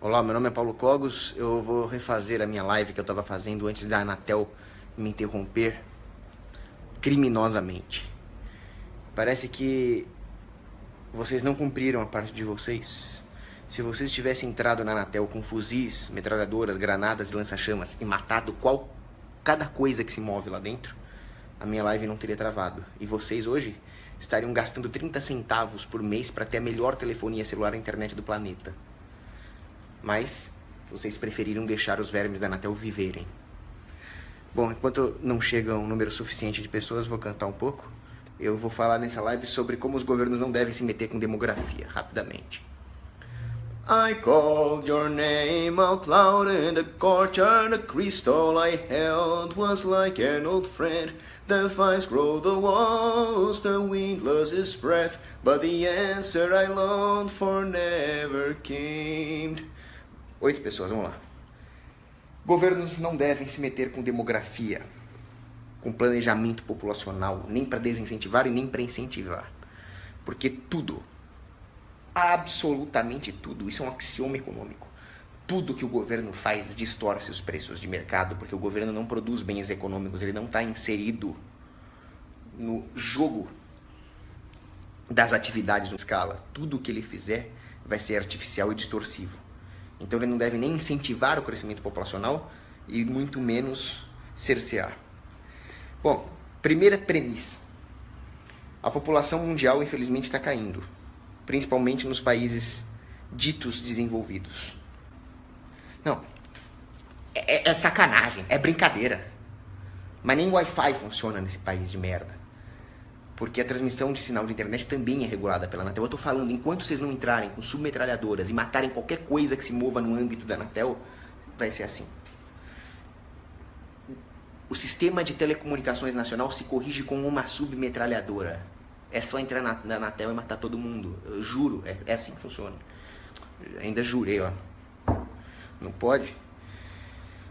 Olá, meu nome é Paulo Cogos. Eu vou refazer a minha live que eu estava fazendo antes da Anatel me interromper criminosamente. Parece que vocês não cumpriram a parte de vocês. Se vocês tivessem entrado na Anatel com fuzis, metralhadoras, granadas e lança-chamas e matado cada coisa que se move lá dentro, a minha live não teria travado. E vocês hoje estariam gastando 30 centavos por mês para ter a melhor telefonia celular e internet do planeta. Mas vocês preferiram deixar os vermes da Anatel viverem. Bom, enquanto não chega um número suficiente de pessoas, vou cantar um pouco. Eu vou falar nessa live sobre como os governos não devem se meter com demografia, rapidamente. I called your name out loud in the courtyard. The crystal I held was like an old friend. The vines grow the walls, the wind lost its breath, but the answer I longed for never came. 8 pessoas, vamos lá. Governos não devem se meter com demografia, com planejamento populacional, nem para desincentivar e nem para incentivar. Porque tudo, absolutamente tudo, isso é um axioma econômico. Tudo que o governo faz distorce os preços de mercado, porque o governo não produz bens econômicos, ele não está inserido no jogo das atividades em escala. Tudo que ele fizer vai ser artificial e distorsivo. Então ele não deve nem incentivar o crescimento populacional e muito menos cercear. Bom, primeira premissa. A população mundial, infelizmente, está caindo, principalmente nos países ditos desenvolvidos. Não, é sacanagem, é brincadeira. Mas nem o Wi-Fi funciona nesse país de merda. Porque a transmissão de sinal de internet também é regulada pela Anatel. Eu estou falando, enquanto vocês não entrarem com submetralhadoras e matarem qualquer coisa que se mova no âmbito da Anatel, vai ser assim. O sistema de telecomunicações nacional se corrige com uma submetralhadora. É só entrar na Anatel e matar todo mundo. Eu juro, é assim que funciona. Ainda jurei, ó. Não pode?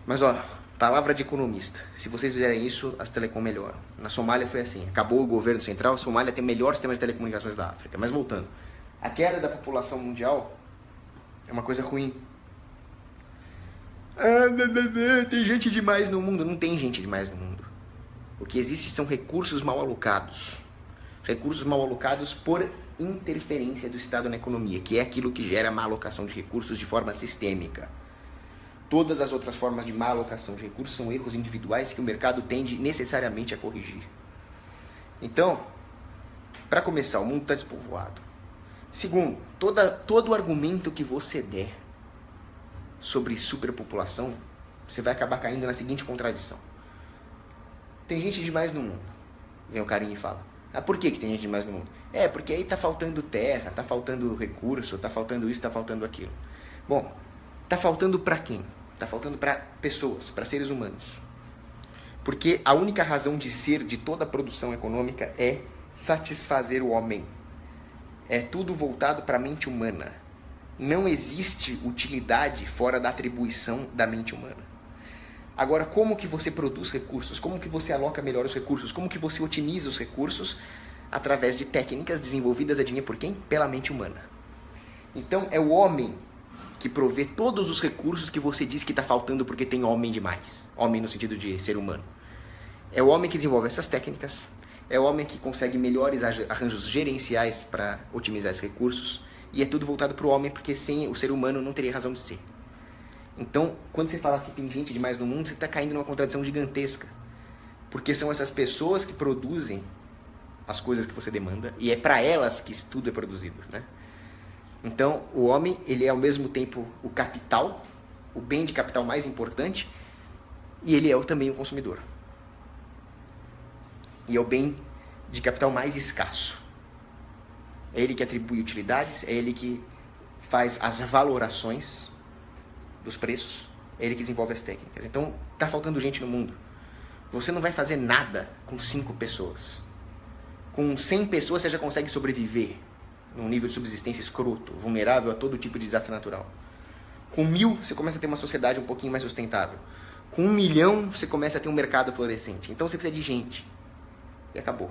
Mas, ó, palavra de economista. Se vocês fizerem isso, as telecom melhoram. Na Somália foi assim. Acabou o governo central, a Somália tem o melhor sistema de telecomunicações da África. Mas voltando. A queda da população mundial é uma coisa ruim. Tem gente demais no mundo. Não tem gente demais no mundo. O que existe são recursos mal alocados. Recursos mal alocados por interferência do Estado na economia, que é aquilo que gera má alocação de recursos de forma sistêmica. Todas as outras formas de má alocação de recursos são erros individuais que o mercado tende necessariamente a corrigir. Então, para começar, o mundo está despovoado. Segundo, todo argumento que você der sobre superpopulação, você vai acabar caindo na seguinte contradição. Tem gente demais no mundo. Vem o carinha e fala. Ah, por que tem gente demais no mundo? Porque aí tá faltando terra, tá faltando recurso, tá faltando isso, tá faltando aquilo. Bom, tá faltando para quem? Tá faltando para pessoas, para seres humanos. Porque a única razão de ser de toda a produção econômica é satisfazer o homem. É tudo voltado para a mente humana. Não existe utilidade fora da atribuição da mente humana. Agora, como que você produz recursos? Como que você aloca melhor os recursos? Como que você otimiza os recursos? Através de técnicas desenvolvidas, adivinha por quem? Pela mente humana. Então, é o homem que provê todos os recursos que você diz que está faltando porque tem homem demais. Homem no sentido de ser humano. É o homem que desenvolve essas técnicas, é o homem que consegue melhores arranjos gerenciais para otimizar esses recursos, e é tudo voltado para o homem, porque sem o ser humano não teria razão de ser. Então, quando você fala que tem gente demais no mundo, você está caindo numa contradição gigantesca. Porque são essas pessoas que produzem as coisas que você demanda, e é para elas que tudo é produzido, né? Então, o homem, ele é ao mesmo tempo o capital, o bem de capital mais importante, e ele é também o consumidor. E é o bem de capital mais escasso. É ele que atribui utilidades, é ele que faz as valorações dos preços, é ele que desenvolve as técnicas. Então, tá faltando gente no mundo. Você não vai fazer nada com 5 pessoas. Com 100 pessoas você já consegue sobreviver num nível de subsistência escroto, vulnerável a todo tipo de desastre natural. Com 1000, você começa a ter uma sociedade um pouquinho mais sustentável. Com 1 milhão, você começa a ter um mercado florescente. Então, você precisa de gente. E acabou.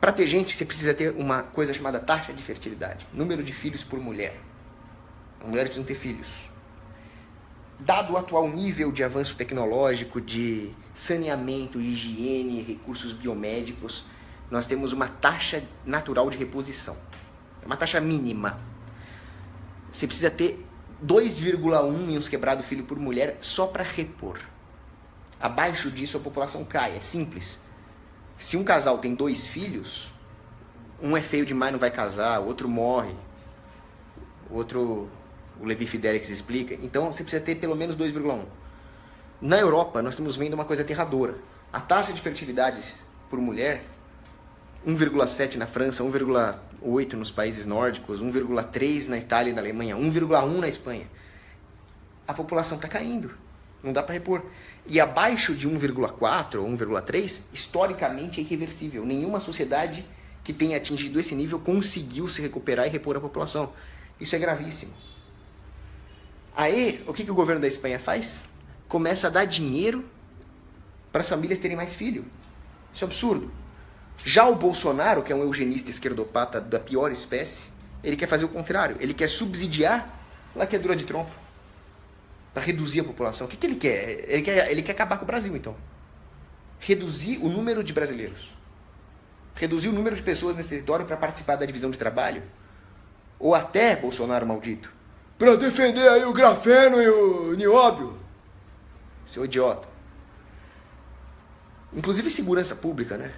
Para ter gente, você precisa ter uma coisa chamada taxa de fertilidade. Número de filhos por mulher. As mulheres precisam ter filhos. Dado o atual nível de avanço tecnológico, de saneamento, higiene, recursos biomédicos, nós temos uma taxa natural de reposição. É uma taxa mínima. Você precisa ter 2,1 e uns quebrado filho por mulher só para repor. Abaixo disso a população cai, é simples. Se um casal tem 2 filhos, um é feio demais, não vai casar, o outro morre, o outro, o Levi Fidelix explica. Então você precisa ter pelo menos 2,1. Na Europa nós estamos vendo uma coisa aterradora. A taxa de fertilidade por mulher, 1,7 na França, 1,8 nos países nórdicos, 1,3 na Itália e na Alemanha, 1,1 na Espanha. A população está caindo, não dá para repor. E abaixo de 1,4 ou 1,3, historicamente é irreversível. Nenhuma sociedade que tenha atingido esse nível conseguiu se recuperar e repor a população. Isso é gravíssimo. Aí, o que o governo da Espanha faz? Começa a dar dinheiro para as famílias terem mais filho. Isso é absurdo. Já o Bolsonaro, que é um eugenista esquerdopata da pior espécie, ele quer fazer o contrário. Ele quer subsidiar laqueadura de trompa para reduzir a população. O que ele quer? Ele quer acabar com o Brasil, então. Reduzir o número de brasileiros. Reduzir o número de pessoas nesse território para participar da divisão de trabalho. Ou até, Bolsonaro maldito, para defender aí o grafeno e o nióbio. Seu idiota. Inclusive segurança pública, né?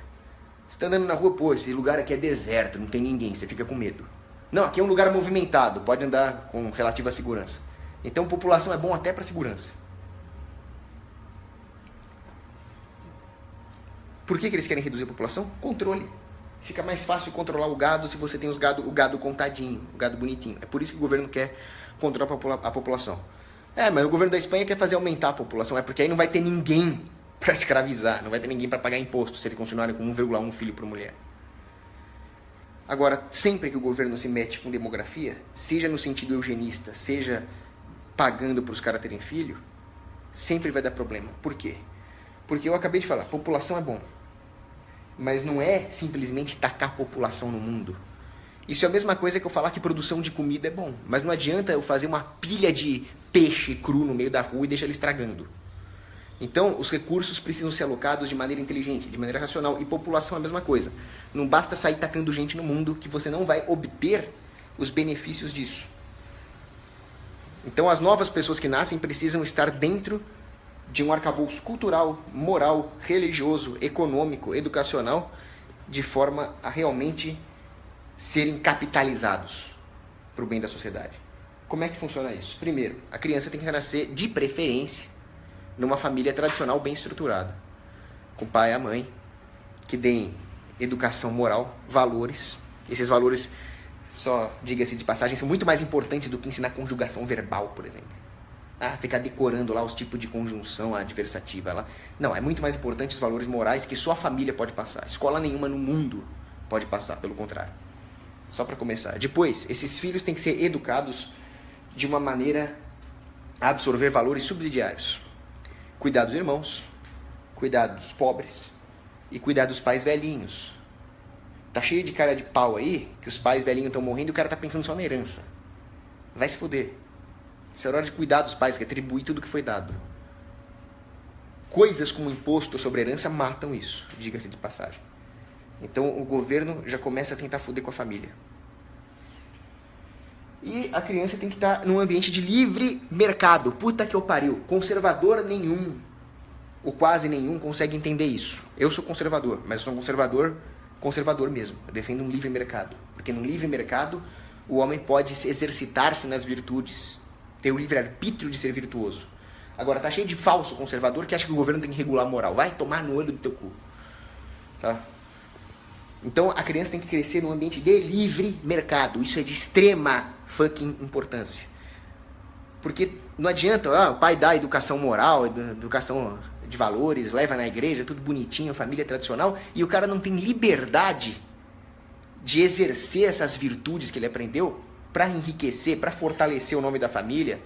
Você tá andando na rua, pô, esse lugar aqui é deserto, não tem ninguém, você fica com medo. Não, aqui é um lugar movimentado, pode andar com relativa segurança. Então população é bom até para segurança. Por que eles querem reduzir a população? Controle. Fica mais fácil controlar o gado se você tem o gado contadinho, o gado bonitinho. É por isso que o governo quer controlar a população. Mas o governo da Espanha quer fazer aumentar a população. É porque aí não vai ter ninguém para escravizar, não vai ter ninguém para pagar imposto se eles continuarem com 1,1 filho por mulher. Agora, sempre que o governo se mete com demografia, seja no sentido eugenista, seja pagando para os caras terem filho, sempre vai dar problema. Por quê? Porque eu acabei de falar, população é bom. Mas não é simplesmente tacar população no mundo. Isso é a mesma coisa que eu falar que produção de comida é bom. Mas não adianta eu fazer uma pilha de peixe cru no meio da rua e deixar ele estragando. Então, os recursos precisam ser alocados de maneira inteligente, de maneira racional. E população é a mesma coisa. Não basta sair tacando gente no mundo que você não vai obter os benefícios disso. Então, as novas pessoas que nascem precisam estar dentro de um arcabouço cultural, moral, religioso, econômico, educacional, de forma a realmente serem capitalizados para o bem da sociedade. Como é que funciona isso? Primeiro, a criança tem que nascer, de preferência, numa família tradicional bem estruturada, com o pai e a mãe, que deem educação moral, valores. Esses valores, só diga-se de passagem, são muito mais importantes do que ensinar conjugação verbal, por exemplo. Ficar decorando lá os tipos de conjunção adversativa lá. Não, é muito mais importante os valores morais que só a família pode passar. Escola nenhuma no mundo pode passar, pelo contrário. Só para começar. Depois, esses filhos têm que ser educados de uma maneira a absorver valores subsidiários. Cuidar dos irmãos, cuidar dos pobres e cuidar dos pais velhinhos. Tá cheio de cara de pau aí, que os pais velhinhos estão morrendo e o cara tá pensando só na herança. Vai se foder. Isso é hora de cuidar dos pais, retribuir tudo que foi dado. Coisas como imposto sobre herança matam isso, diga-se de passagem. Então o governo já começa a tentar foder com a família. E a criança tem que estar num ambiente de livre mercado. Puta que eu pariu. Conservador nenhum, ou quase nenhum, consegue entender isso. Eu sou conservador, mas eu sou um conservador mesmo. Eu defendo um livre mercado. Porque no livre mercado, o homem pode exercitar-se nas virtudes. Ter o livre-arbítrio de ser virtuoso. Agora, tá cheio de falso conservador que acha que o governo tem que regular a moral. Vai tomar no olho do teu cu. Tá? Então, a criança tem que crescer num ambiente de livre mercado. Isso é de extrema fucking importância. Porque não adianta, o pai dá educação moral, educação de valores, leva na igreja, tudo bonitinho, família tradicional, e o cara não tem liberdade de exercer essas virtudes que ele aprendeu para enriquecer, para fortalecer o nome da família,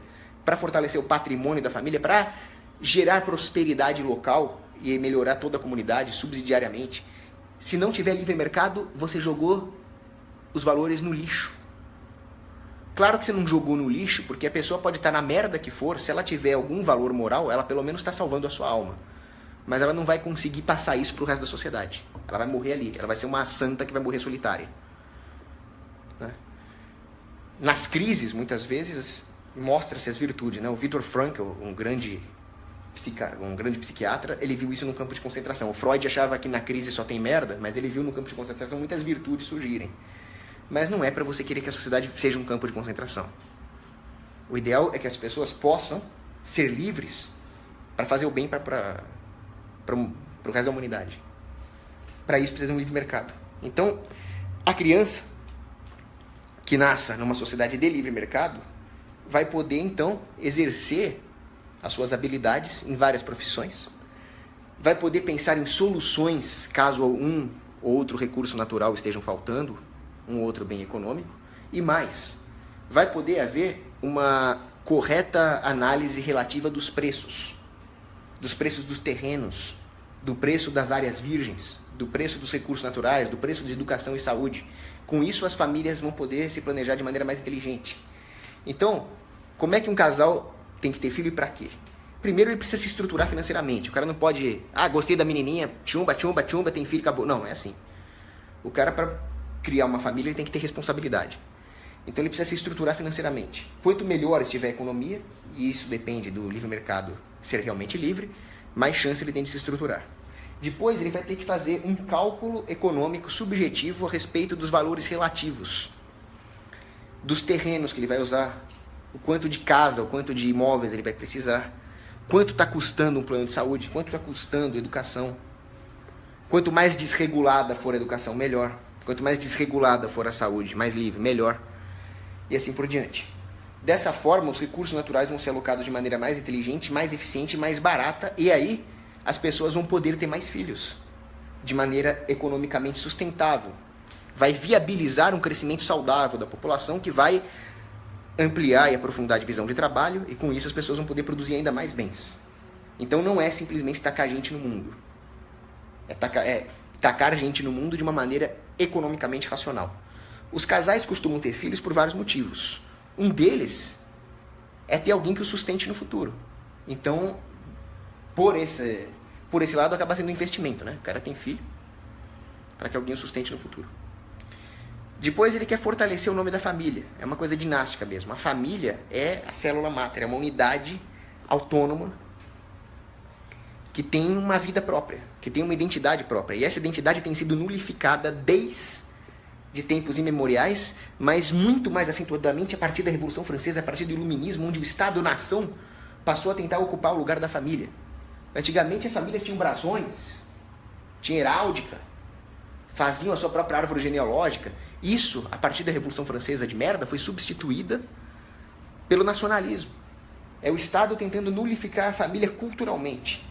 para fortalecer o patrimônio da família, para gerar prosperidade local e melhorar toda a comunidade subsidiariamente. Se não tiver livre mercado, você jogou os valores no lixo. Claro que você não jogou no lixo, porque a pessoa pode estar na merda que for, se ela tiver algum valor moral, ela pelo menos está salvando a sua alma. Mas ela não vai conseguir passar isso pro resto da sociedade. Ela vai morrer ali, ela vai ser uma santa que vai morrer solitária. Né? Nas crises, muitas vezes, mostra-se as virtudes. Né? O Viktor Frankl, um grande psiquiatra, ele viu isso no campo de concentração. O Freud achava que na crise só tem merda, mas ele viu no campo de concentração muitas virtudes surgirem. Mas não é para você querer que a sociedade seja um campo de concentração. O ideal é que as pessoas possam ser livres para fazer o bem para o resto da humanidade. Para isso precisa de um livre mercado. Então, a criança que nasça numa sociedade de livre mercado vai poder, então, exercer as suas habilidades em várias profissões, vai poder pensar em soluções caso um ou outro recurso natural estejam faltando, um outro bem econômico, e mais, vai poder haver uma correta análise relativa dos preços dos terrenos, do preço das áreas virgens, do preço dos recursos naturais, do preço de educação e saúde. Com isso, as famílias vão poder se planejar de maneira mais inteligente. Então, como é que um casal tem que ter filho e para quê? Primeiro, ele precisa se estruturar financeiramente. O cara não pode, gostei da menininha, tchumba, tem filho, acabou. Não é assim. O cara, para criar uma família, ele tem que ter responsabilidade. Então, ele precisa se estruturar financeiramente. Quanto melhor estiver a economia, e isso depende do livre mercado ser realmente livre, mais chance ele tem de se estruturar. Depois, ele vai ter que fazer um cálculo econômico subjetivo a respeito dos valores relativos, dos terrenos que ele vai usar, o quanto de casa, o quanto de imóveis ele vai precisar, quanto está custando um plano de saúde, quanto está custando educação. Quanto mais desregulada for a educação, melhor. Quanto mais desregulada for a saúde, mais livre, melhor. E assim por diante. Dessa forma, os recursos naturais vão ser alocados de maneira mais inteligente, mais eficiente, mais barata, e aí as pessoas vão poder ter mais filhos, de maneira economicamente sustentável. Vai viabilizar um crescimento saudável da população que vai ampliar e aprofundar a divisão de trabalho, e com isso as pessoas vão poder produzir ainda mais bens. Então não é simplesmente tacar gente no mundo. É tacar gente no mundo de uma maneira economicamente racional. Os casais costumam ter filhos por vários motivos. Um deles é ter alguém que o sustente no futuro. Então, por esse lado, acaba sendo um investimento, né? O cara tem filho para que alguém o sustente no futuro. Depois, ele quer fortalecer o nome da família. É uma coisa dinástica mesmo. A família é a célula máter, é uma unidade autônoma que tem uma vida própria, que tem uma identidade própria. E essa identidade tem sido nulificada desde tempos imemoriais, mas muito mais acentuadamente a partir da Revolução Francesa, a partir do Iluminismo, onde o Estado-nação passou a tentar ocupar o lugar da família. Antigamente as famílias tinham brasões, tinham heráldica, faziam a sua própria árvore genealógica. Isso, a partir da Revolução Francesa de merda, foi substituída pelo nacionalismo. É o Estado tentando nulificar a família culturalmente.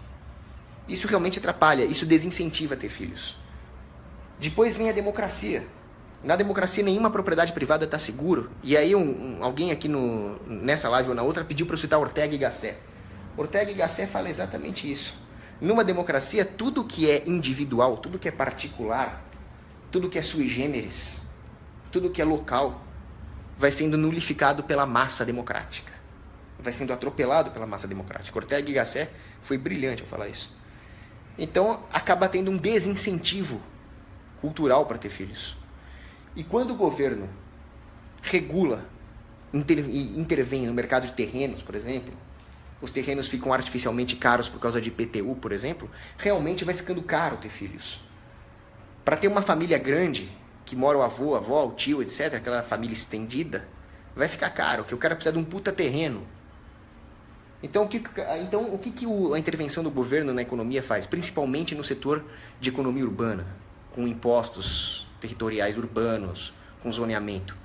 Isso realmente atrapalha, isso desincentiva a ter filhos. Depois vem a democracia. Na democracia, nenhuma propriedade privada está seguro. E aí alguém aqui nessa live ou na outra pediu para eu citar Ortega y Gasset. Ortega y Gasset fala exatamente isso. Numa democracia, tudo que é individual, tudo que é particular, tudo que é sui generis, tudo que é local, vai sendo nulificado pela massa democrática. Vai sendo atropelado pela massa democrática. Ortega y Gasset foi brilhante ao falar isso. Então, acaba tendo um desincentivo cultural para ter filhos. E quando o governo regula, intervém no mercado de terrenos, por exemplo, os terrenos ficam artificialmente caros por causa de IPTU, por exemplo, realmente vai ficando caro ter filhos. Para ter uma família grande, que mora o avô, a avó, o tio, etc., aquela família estendida, vai ficar caro, porque o cara precisa de um puta terreno. Então, o que a intervenção do governo na economia faz? Principalmente no setor de economia urbana, com impostos territoriais urbanos, com zoneamento.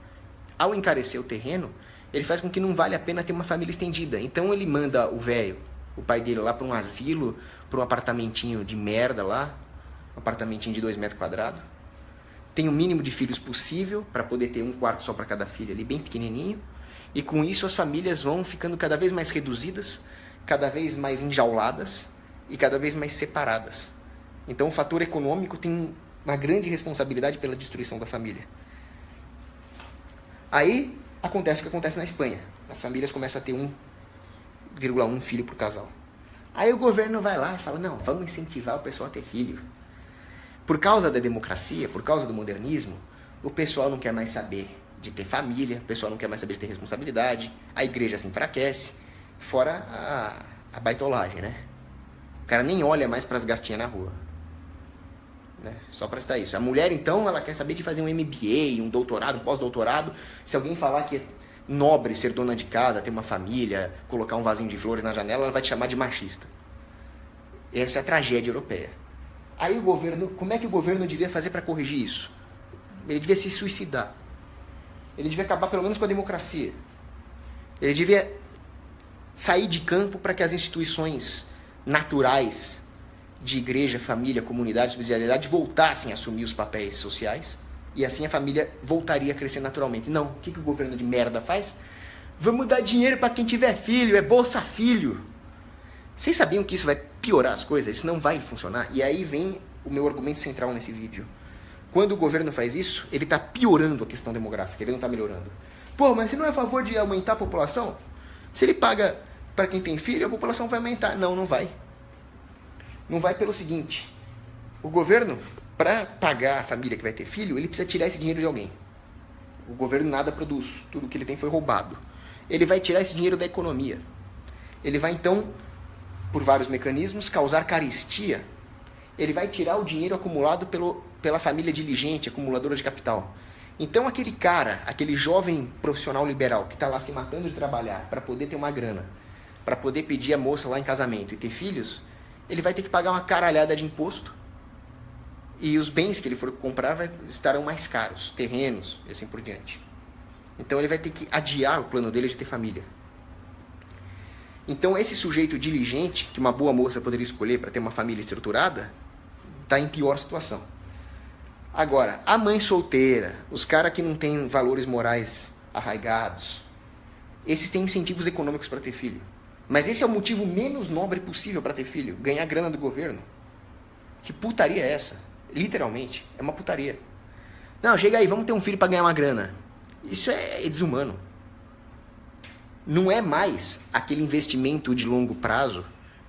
Ao encarecer o terreno, ele faz com que não vale a pena ter uma família estendida. Então ele manda o velho, o pai dele, lá para um asilo, para um apartamentinho de merda lá, um apartamentinho de 2 metros quadrados. Tem o mínimo de filhos possível, para poder ter um quarto só para cada filho ali, bem pequenininho. E com isso as famílias vão ficando cada vez mais reduzidas, cada vez mais enjauladas e cada vez mais separadas. Então o fator econômico tem uma grande responsabilidade pela destruição da família. Aí acontece o que acontece na Espanha. As famílias começam a ter 1,1 filho por casal. Aí o governo vai lá e fala, não, vamos incentivar o pessoal a ter filho. Por causa da democracia, por causa do modernismo, o pessoal não quer mais saber de ter família, o pessoal não quer mais saber de ter responsabilidade, a igreja se enfraquece, fora a baitolagem, né? O cara nem olha mais para as gastinhas na rua. Né? Só para citar isso. A mulher, então, ela quer saber de fazer um MBA, um doutorado, um pós-doutorado. Se alguém falar que é nobre ser dona de casa, ter uma família, colocar um vasinho de flores na janela, ela vai te chamar de machista. Essa é a tragédia europeia. Aí o governo, como é que o governo devia fazer para corrigir isso? Ele devia se suicidar. Ele devia acabar pelo menos com a democracia. Ele devia sair de campo para que as instituições naturais de igreja, família, comunidade, subsidiariedade voltassem a assumir os papéis sociais e assim a família voltaria a crescer naturalmente. Não, o que o governo de merda faz? Vamos dar dinheiro para quem tiver filho, é Bolsa Filho. Vocês sabiam que isso vai piorar as coisas? Isso não vai funcionar? E aí vem o meu argumento central nesse vídeo. Quando o governo faz isso, ele está piorando a questão demográfica, ele não está melhorando. Pô, mas você não é a favor de aumentar a população? Se ele paga para quem tem filho, a população vai aumentar. Não, não vai. Não vai pelo seguinte, o governo, para pagar a família que vai ter filho, ele precisa tirar esse dinheiro de alguém. O governo nada produz, tudo que ele tem foi roubado. Ele vai tirar esse dinheiro da economia. Ele vai então, por vários mecanismos, causar carestia. Ele vai tirar o dinheiro acumulado pela família diligente, acumuladora de capital. Então aquele cara, aquele jovem profissional liberal que está lá se matando de trabalhar para poder ter uma grana, para poder pedir a moça lá em casamento e ter filhos, ele vai ter que pagar uma caralhada de imposto e os bens que ele for comprar estarão mais caros, terrenos e assim por diante. Então ele vai ter que adiar o plano dele de ter família. Então esse sujeito diligente, que uma boa moça poderia escolher para ter uma família estruturada, está em pior situação. Agora, a mãe solteira, os caras que não têm valores morais arraigados, esses têm incentivos econômicos para ter filho. Mas esse é o motivo menos nobre possível para ter filho, ganhar grana do governo. Que putaria é essa? Literalmente, é uma putaria. Não, chega aí, vamos ter um filho para ganhar uma grana. Isso é desumano. Não é mais aquele investimento de longo prazo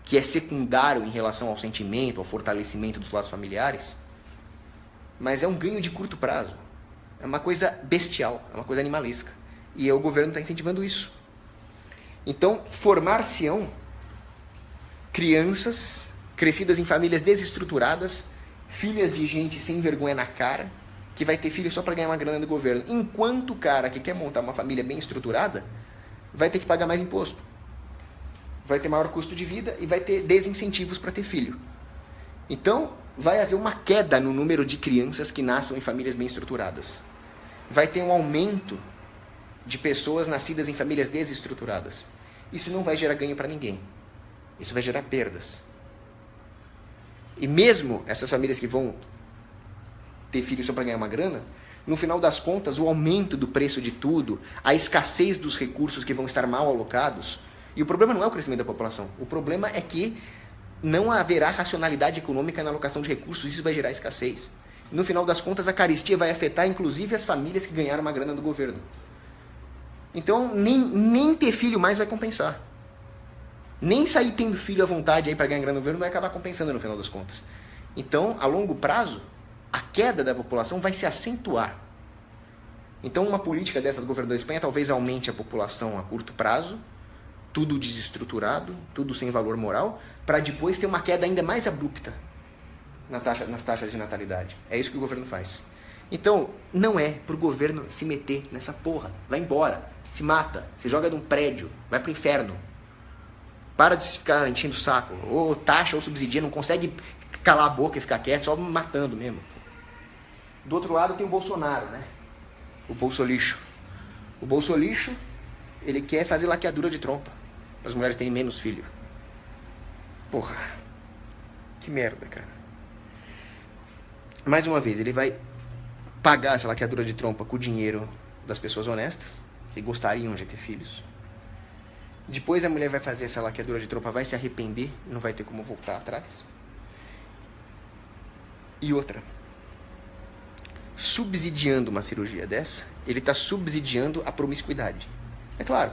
que é secundário em relação ao sentimento, ao fortalecimento dos laços familiares, mas é um ganho de curto prazo. É uma coisa bestial, é uma coisa animalesca. E o governo está incentivando isso. Então, formar-se-ão crianças crescidas em famílias desestruturadas, filhas de gente sem vergonha na cara, que vai ter filho só para ganhar uma grana do governo. Enquanto o cara que quer montar uma família bem estruturada vai ter que pagar mais imposto, vai ter maior custo de vida e vai ter desincentivos para ter filho. Então, vai haver uma queda no número de crianças que nasçam em famílias bem estruturadas. Vai ter um aumento de pessoas nascidas em famílias desestruturadas. Isso não vai gerar ganho para ninguém. Isso vai gerar perdas. E mesmo essas famílias que vão ter filhos só para ganhar uma grana, no final das contas, o aumento do preço de tudo, a escassez dos recursos que vão estar mal alocados, e o problema não é o crescimento da população, o problema é que não haverá racionalidade econômica na alocação de recursos, isso vai gerar escassez. No final das contas, a carestia vai afetar inclusive as famílias que ganharam uma grana do governo. Então, nem ter filho mais vai compensar. Nem sair tendo filho à vontade aí para ganhar grana do governo vai acabar compensando no final das contas. Então, a longo prazo, a queda da população vai se acentuar. Então, uma política dessa do governo da Espanha talvez aumente a população a curto prazo, tudo desestruturado, tudo sem valor moral, para depois ter uma queda ainda mais abrupta nas taxas de natalidade. É isso que o governo faz. Então, não é pro governo se meter nessa porra. Vai embora, se mata, se joga de um prédio, vai pro inferno. Para de ficar enchendo o saco. Ou taxa ou subsidia, não consegue calar a boca e ficar quieto, só matando mesmo. Do outro lado tem o Bolsonaro, né? O Bolsolixo. O Bolsolixo, ele quer fazer laqueadura de trompa, para as mulheres terem menos filho. Porra, que merda, cara. Mais uma vez, ele vai pagar essa laqueadura de trompa com o dinheiro das pessoas honestas, que gostariam de ter filhos. Depois a mulher vai fazer essa laqueadura de trompa, vai se arrepender, não vai ter como voltar atrás. E outra, subsidiando uma cirurgia dessa, ele está subsidiando a promiscuidade. É claro,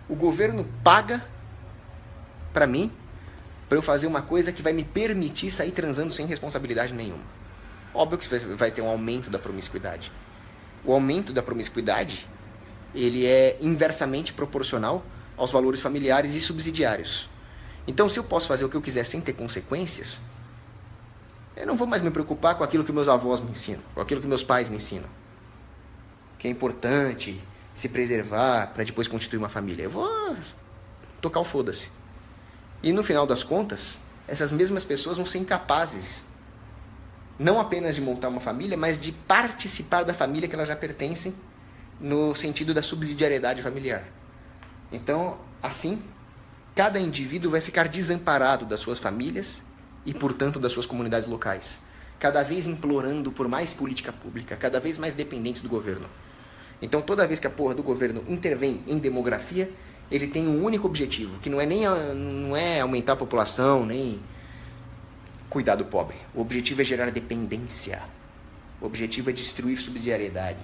o governo paga para mim, para eu fazer uma coisa que vai me permitir sair transando sem responsabilidade nenhuma. Óbvio que vai ter um aumento da promiscuidade. O aumento da promiscuidade, ele é inversamente proporcional aos valores familiares e subsidiários. Então, se eu posso fazer o que eu quiser sem ter consequências, eu não vou mais me preocupar com aquilo que meus avós me ensinam, com aquilo que meus pais me ensinam. Que é importante se preservar para depois constituir uma família. Eu vou tocar o foda-se. E no final das contas, essas mesmas pessoas vão ser incapazes, não apenas de montar uma família, mas de participar da família que elas já pertencem, no sentido da subsidiariedade familiar. Então, assim, cada indivíduo vai ficar desamparado das suas famílias e, portanto, das suas comunidades locais, cada vez implorando por mais política pública, cada vez mais dependentes do governo. Então, toda vez que a porra do governo intervém em demografia, ele tem um único objetivo, que não é aumentar a população, nem cuidar do pobre. O objetivo é gerar dependência. O objetivo é destruir subsidiariedade.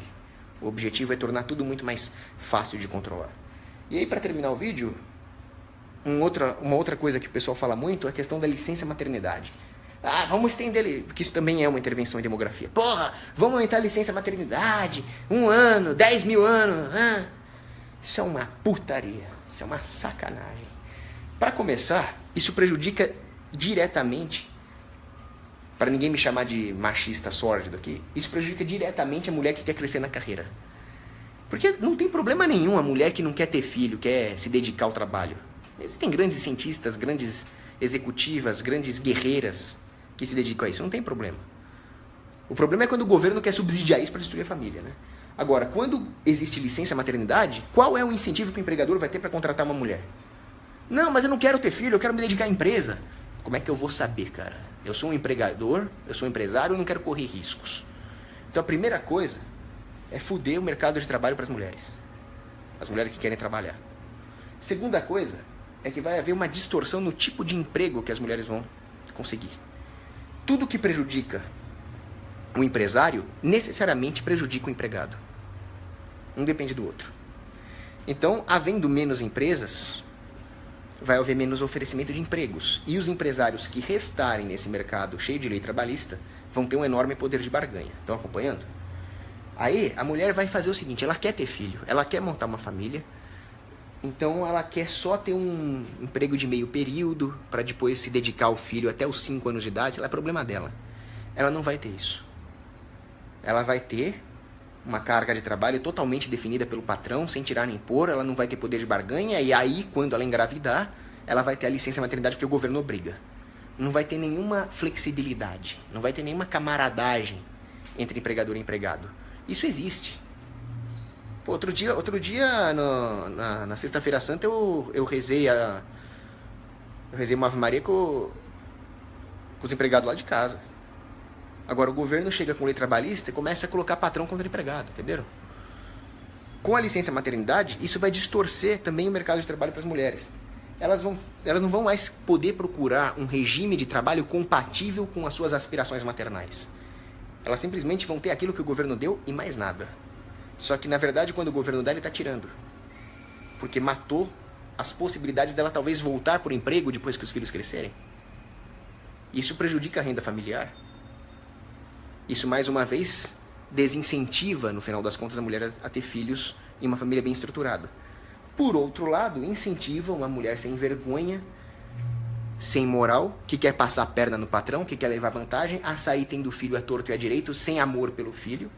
O objetivo é tornar tudo muito mais fácil de controlar. E aí, para terminar o vídeo, uma outra coisa que o pessoal fala muito é a questão da licença maternidade. Ah, vamos estender, porque isso também é uma intervenção em demografia. Porra, vamos aumentar a licença maternidade, 1 ano, 10 mil anos. Isso é uma putaria, isso é uma sacanagem. Para começar, isso prejudica diretamente, para ninguém me chamar de machista sórdido aqui, isso prejudica diretamente a mulher que quer crescer na carreira. Porque não tem problema nenhum a mulher que não quer ter filho, quer se dedicar ao trabalho. Existem grandes cientistas, grandes executivas, grandes guerreiras que se dedicam a isso. Não tem problema. O problema é quando o governo quer subsidiar isso para destruir a família, né? Agora, quando existe licença maternidade, qual é o incentivo que o empregador vai ter para contratar uma mulher? Não, mas eu não quero ter filho, eu quero me dedicar à empresa. Como é que eu vou saber, cara? Eu sou um empregador, eu sou um empresário, eu não quero correr riscos. Então a primeira coisa é foder o mercado de trabalho para as mulheres que querem trabalhar. Segunda coisa é que vai haver uma distorção no tipo de emprego que as mulheres vão conseguir. Tudo que prejudica o empresário necessariamente prejudica o empregado. Um depende do outro. Então, havendo menos empresas, vai haver menos oferecimento de empregos. E os empresários que restarem nesse mercado cheio de lei trabalhista vão ter um enorme poder de barganha. Estão acompanhando? Aí, a mulher vai fazer o seguinte, ela quer ter filho, ela quer montar uma família, então ela quer só ter um emprego de meio período, para depois se dedicar ao filho até os 5 anos de idade, isso é problema dela. Ela não vai ter isso. Ela vai ter uma carga de trabalho totalmente definida pelo patrão, sem tirar nem pôr, ela não vai ter poder de barganha, e aí, quando ela engravidar, ela vai ter a licença maternidade porque o governo obriga. Não vai ter nenhuma flexibilidade, não vai ter nenhuma camaradagem entre empregador e empregado. Isso existe. Pô, outro dia na Sexta-feira Santa, eu rezei uma Ave Maria com os empregados lá de casa. Agora, o governo chega com lei trabalhista e começa a colocar patrão contra empregado, entenderam? Com a licença maternidade, isso vai distorcer também o mercado de trabalho para as mulheres. Elas não vão mais poder procurar um regime de trabalho compatível com as suas aspirações maternais. Elas simplesmente vão ter aquilo que o governo deu e mais nada. Só que, na verdade, quando o governo dá, ele está tirando. Porque matou as possibilidades dela talvez voltar por emprego depois que os filhos crescerem. Isso prejudica a renda familiar. Isso, mais uma vez, desincentiva, no final das contas, a mulher a ter filhos em uma família bem estruturada. Por outro lado, incentiva uma mulher sem vergonha, sem moral, que quer passar a perna no patrão, que quer levar vantagem, a sair tendo filho à torto e à direito, sem amor pelo filho,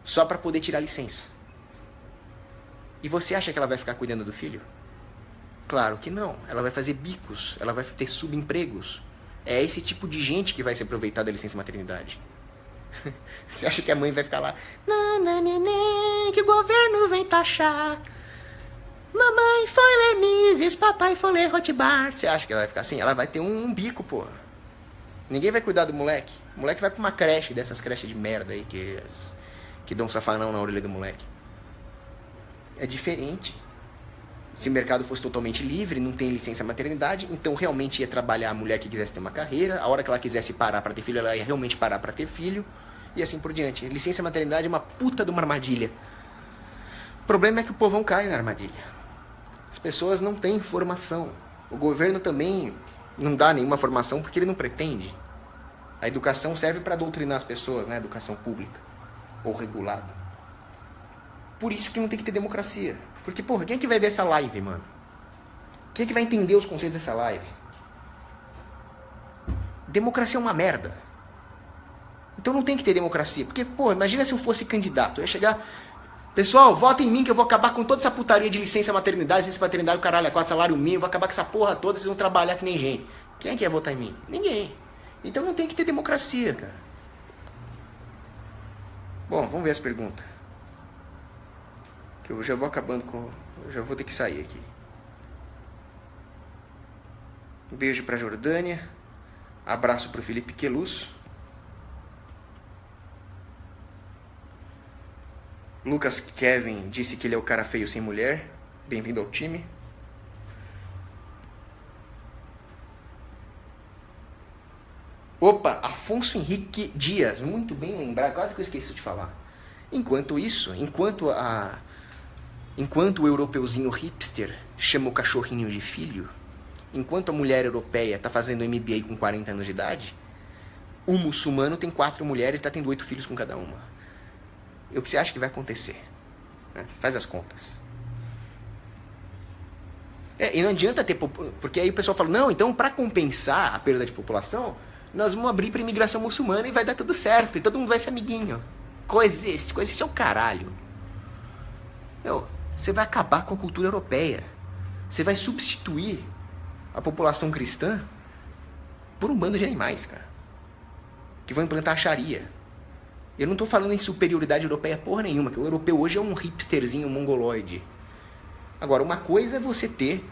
só para poder tirar licença. E você acha que ela vai ficar cuidando do filho? Claro que não. Ela vai fazer bicos, ela vai ter subempregos. É esse tipo de gente que vai se aproveitar da licença maternidade. Você acha que a mãe vai ficar lá, que o governo vem taxar, mamãe foi ler Mises, papai foi ler Rothbard. Você acha que ela vai ficar assim? Ela vai ter um bico, pô. Ninguém vai cuidar do moleque. O moleque vai pra uma creche, dessas creches de merda aí que dão um safanão na orelha do moleque. É diferente. Se o mercado fosse totalmente livre, não tem licença maternidade, então realmente ia trabalhar a mulher que quisesse ter uma carreira, a hora que ela quisesse parar para ter filho, ela ia realmente parar para ter filho, e assim por diante. Licença maternidade é uma puta de uma armadilha. O problema é que o povão cai na armadilha. As pessoas não têm formação. O governo também não dá nenhuma formação porque ele não pretende. A educação serve para doutrinar as pessoas, né? Educação pública ou regulada. Por isso que não tem que ter democracia. Porque, porra, quem é que vai ver essa live, mano? Quem é que vai entender os conceitos dessa live? Democracia é uma merda. Então não tem que ter democracia. Porque, pô, imagina se eu fosse candidato. Eu ia chegar... Pessoal, vota em mim que eu vou acabar com toda essa putaria de licença maternidade, caralho, é 4 salário mínimo, vou acabar com essa porra toda, vocês vão trabalhar que nem gente. Quem é que ia votar em mim? Ninguém. Então não tem que ter democracia, cara. Bom, vamos ver as perguntas. Que eu já vou acabando com... Eu já vou ter que sair aqui. Um beijo pra Jordânia. Abraço pro Felipe Queluz. Lucas Kevin disse que ele é o cara feio sem mulher. Bem-vindo ao time. Opa, Afonso Henrique Dias. Muito bem lembrado, quase que eu esqueci de falar. Enquanto isso, enquanto o europeuzinho hipster chama o cachorrinho de filho, enquanto a mulher europeia está fazendo MBA com 40 anos de idade, o muçulmano tem 4 mulheres e está tendo 8 filhos com cada uma. E o que você acha que vai acontecer? Faz as contas. E não adianta ter... Porque aí o pessoal fala, não, então para compensar a perda de população, nós vamos abrir para imigração muçulmana e vai dar tudo certo. E todo mundo vai ser amiguinho. Coexiste é o caralho. Você vai acabar com a cultura europeia. Você vai substituir a população cristã por um bando de animais, cara. Que vão implantar a Sharia. Eu não tô falando em superioridade europeia porra nenhuma, que o europeu hoje é um hipsterzinho mongoloide. Agora, uma coisa é você ter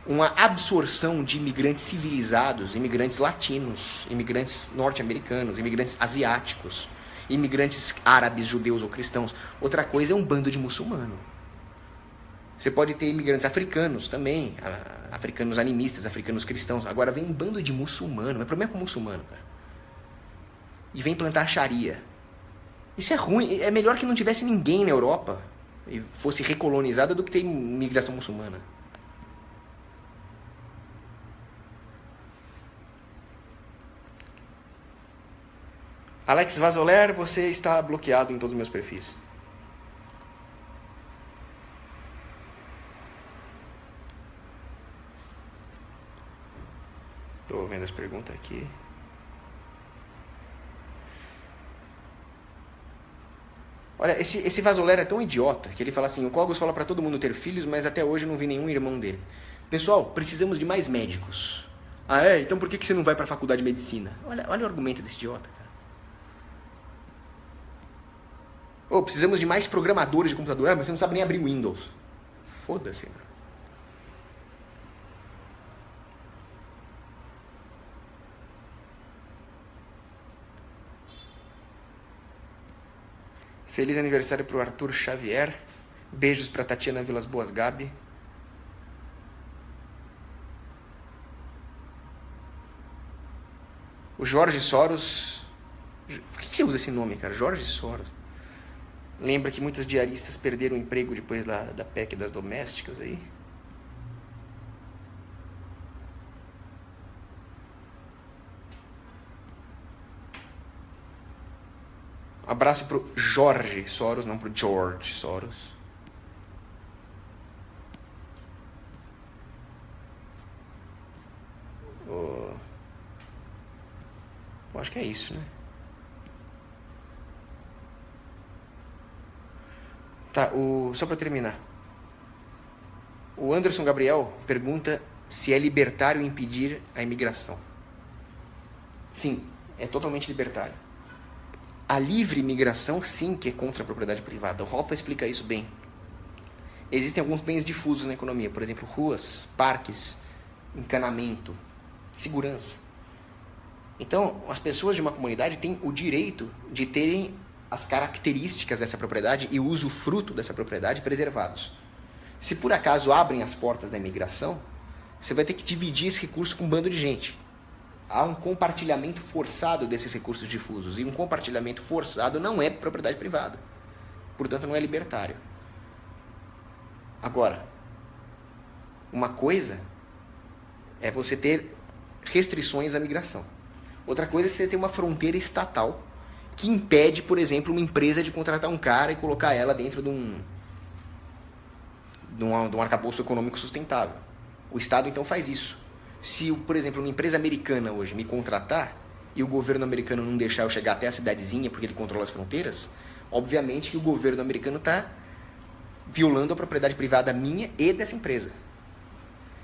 uma absorção de imigrantes civilizados, imigrantes latinos, imigrantes norte-americanos, imigrantes asiáticos, imigrantes árabes, judeus ou cristãos. Outra coisa é um bando de muçulmano. Você pode ter imigrantes africanos também, africanos animistas, africanos cristãos. Agora vem um bando de muçulmano, mas o problema é com muçulmano, cara. E vem plantar a Sharia. Isso é ruim, é melhor que não tivesse ninguém na Europa e fosse recolonizada do que ter imigração muçulmana. Alex Vazoler, você está bloqueado em todos os meus perfis. Estou vendo as perguntas aqui. Olha, esse Vazoler é tão idiota que ele fala assim, o Cogos fala pra todo mundo ter filhos, mas até hoje eu não vi nenhum irmão dele. Pessoal, precisamos de mais médicos. Ah é? Então por que você não vai pra faculdade de medicina? Olha o argumento desse idiota, cara. Precisamos de mais programadores de computador. Mas você não sabe nem abrir Windows. Foda-se, cara. Feliz aniversário pro Arthur Xavier. Beijos pra Tatiana Vilas Boas Gabi. O Jorge Soros. Por que você usa esse nome, cara? Jorge Soros. Lembra que muitas diaristas perderam o emprego depois da PEC das domésticas aí? Abraço pro Jorge Soros, não pro George Soros. Eu acho que é isso, né? Tá, só pra terminar. O Anderson Gabriel pergunta se é libertário impedir a imigração. Sim, é totalmente libertário. A livre imigração, sim, que é contra a propriedade privada. O Hoppe explica isso bem. Existem alguns bens difusos na economia, por exemplo, ruas, parques, encanamento, segurança. Então, as pessoas de uma comunidade têm o direito de terem as características dessa propriedade e o usufruto dessa propriedade preservados. Se por acaso abrem as portas da imigração, você vai ter que dividir esse recurso com um bando de gente. há um compartilhamento forçado desses recursos difusos. E um compartilhamento forçado não é propriedade privada. Portanto, não é libertário. Agora, uma coisa é você ter restrições à migração. Outra coisa é você ter uma fronteira estatal que impede, por exemplo, uma empresa de contratar um cara e colocar ela dentro de um arcabouço econômico sustentável. O Estado, então, faz isso. Se, por exemplo, uma empresa americana hoje me contratar e o governo americano não deixar eu chegar até a cidadezinha porque ele controla as fronteiras, obviamente que o governo americano está violando a propriedade privada minha e dessa empresa.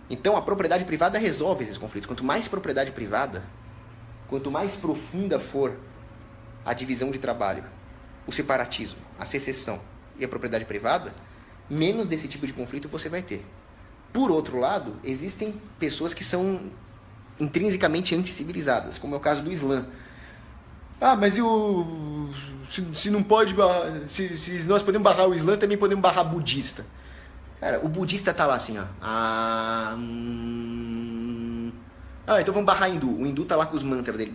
Então, a propriedade privada resolve esses conflitos. Quanto mais propriedade privada, quanto mais profunda for a divisão de trabalho, o separatismo, a secessão e a propriedade privada, menos desse tipo de conflito você vai ter. Por outro lado, existem pessoas que são intrinsecamente anticivilizadas, como é o caso do Islã. Ah, mas se não pode se nós podemos barrar o Islã, também podemos barrar budista. Cara, o budista tá lá assim, ó. Então vamos barrar hindu. O hindu tá lá com os mantras dele.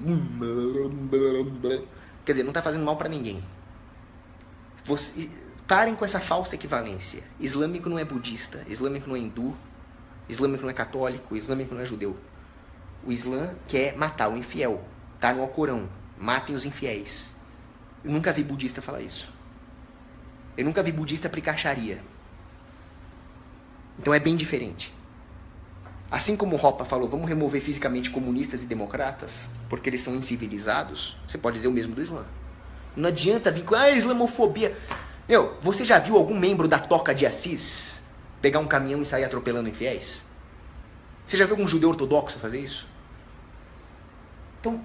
Quer dizer, não tá fazendo mal pra ninguém. Parem com essa falsa equivalência. Islâmico não é budista, islâmico não é hindu, islâmico não é católico, islâmico não é judeu. O Islã quer matar o infiel. Tá no Alcorão. Matem os infiéis. Eu nunca vi budista falar isso. Eu nunca vi budista aplicar sharia. Então é bem diferente. Assim como o Hoppe falou, vamos remover fisicamente comunistas e democratas, porque eles são incivilizados, você pode dizer o mesmo do Islã. Não adianta vir com islamofobia. Você já viu algum membro da Toca de Assis pegar um caminhão e sair atropelando infiéis? Você já viu algum judeu ortodoxo fazer isso?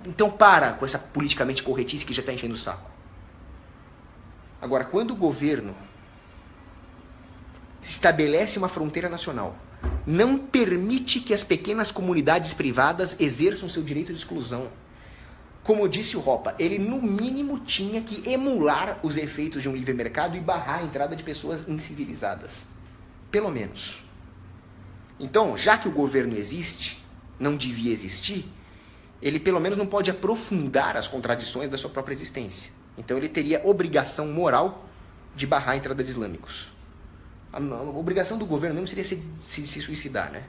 Então para com essa politicamente corretice que já está enchendo o saco. Agora, quando o governo estabelece uma fronteira nacional, não permite que as pequenas comunidades privadas exerçam seu direito de exclusão. Como disse o Hoppe, ele no mínimo tinha que emular os efeitos de um livre mercado e barrar a entrada de pessoas incivilizadas. Pelo menos. Então, já que o governo existe, não devia existir, ele pelo menos não pode aprofundar as contradições da sua própria existência. Então ele teria obrigação moral de barrar a entrada de islâmicos. A obrigação do governo mesmo seria se suicidar, né?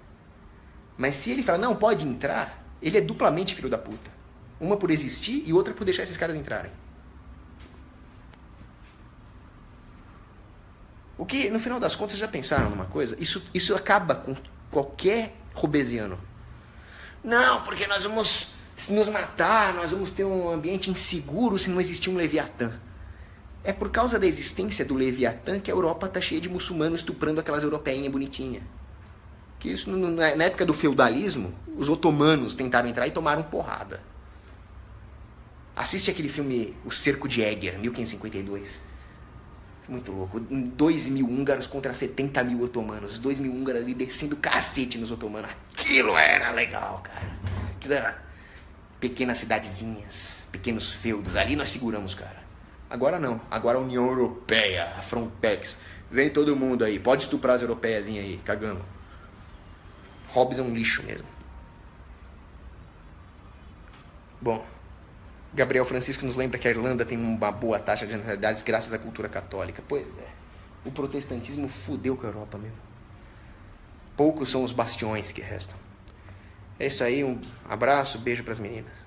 Mas se ele falar, não, pode entrar, ele é duplamente filho da puta. Uma por existir e outra por deixar esses caras entrarem. O que, no final das contas, já pensaram numa coisa? Isso acaba com qualquer robesiano. Não, porque nós vamos nos matar, nós vamos ter um ambiente inseguro se não existir um Leviatã. É por causa da existência do Leviatã que a Europa está cheia de muçulmanos estuprando aquelas europeinhas bonitinhas. Que isso, na época do feudalismo, os otomanos tentaram entrar e tomaram porrada. Assiste aquele filme O Cerco de Eger, 1552. Muito louco. 2.000 húngaros contra 70.000 otomanos. 2.000 húngaros ali descendo cacete nos otomanos. Aquilo era legal, cara. Aquilo era pequenas cidadezinhas, pequenos feudos. Ali nós seguramos, cara. Agora não. Agora a União Europeia, a Frontex. Vem todo mundo aí. Pode estuprar as europeiazinhas aí. Cagando. Hobbes é um lixo mesmo. Bom, Gabriel Francisco nos lembra que a Irlanda tem uma boa taxa de natalidades graças à cultura católica. Pois é. O protestantismo fudeu com a Europa mesmo. Poucos são os bastiões que restam. É isso aí. Um abraço, beijo pras meninas.